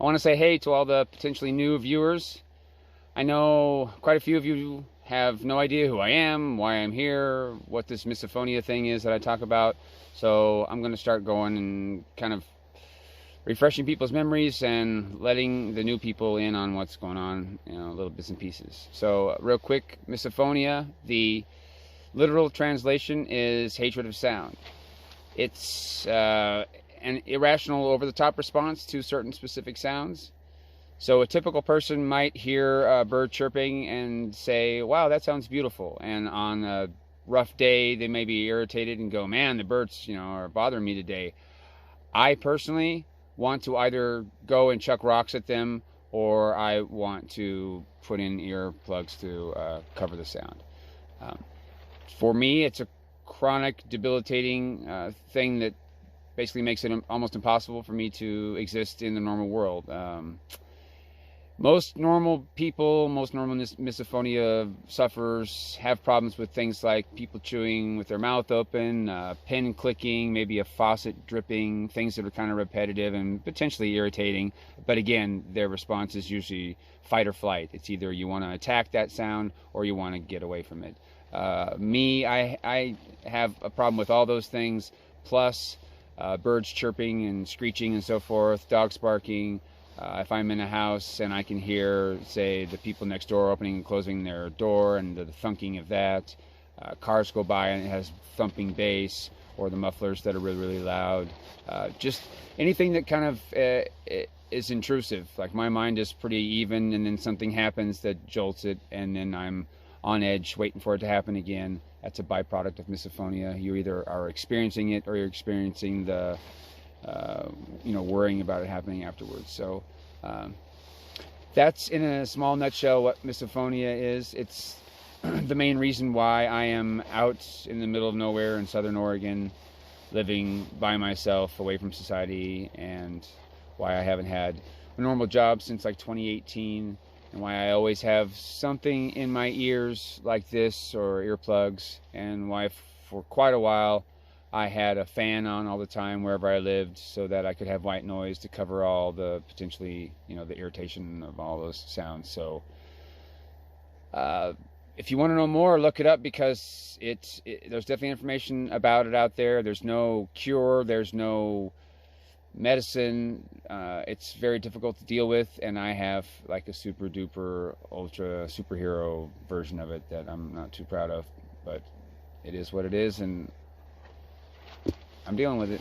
I want to say hey to all the potentially new viewers. I know quite a few of you have no idea who I am, why I'm here, what this misophonia thing is that I talk about. So I'm going to start going and kind of refreshing people's memories and letting the new people in on what's going on, little bits and pieces. So real quick, misophonia, the literal translation is hatred of sound. It's an irrational, over-the-top response to certain specific sounds. So a typical person might hear a bird chirping and say, wow, that sounds beautiful. And on a rough day, they may be irritated and go, man, the birds, are bothering me today. I personally want to either go and chuck rocks at them, or I want to put in earplugs to cover the sound. For me, it's a chronic, debilitating thing that basically makes it almost impossible for me to exist in the normal world. Most normal people, most normal misophonia sufferers have problems with things like people chewing with their mouth open, pen clicking, maybe a faucet dripping, things that are kind of repetitive and potentially irritating. But again, their response is usually fight or flight. It's either you want to attack that sound or you want to get away from it. I have a problem with all those things, plus birds chirping and screeching and so forth, dogs barking. If I'm in a house and I can hear, say, the people next door opening and closing their door and the thunking of that, cars go by and it has thumping bass, or the mufflers that are really, really loud. Just anything that kind of is intrusive. Like my mind is pretty even, and then something happens that jolts it, and then I'm on edge waiting for it to happen again. That's a byproduct of misophonia. You either are experiencing it or you're experiencing the worrying about it happening afterwards. So that's in a small nutshell what misophonia is. It's the main reason why I am out in the middle of nowhere in Southern Oregon, living by myself away from society, and why I haven't had a normal job since like 2018, and why I always have something in my ears like this, or earplugs, and why for quite a while I had a fan on all the time wherever I lived, so that I could have white noise to cover all the potentially, the irritation of all those sounds. So if you want to know more, look it up, because there's definitely information about it out there. There's no cure, there's no medicine. It's very difficult to deal with, and I have like a super duper ultra superhero version of it that I'm not too proud of, but it is what it is, and I'm dealing with it.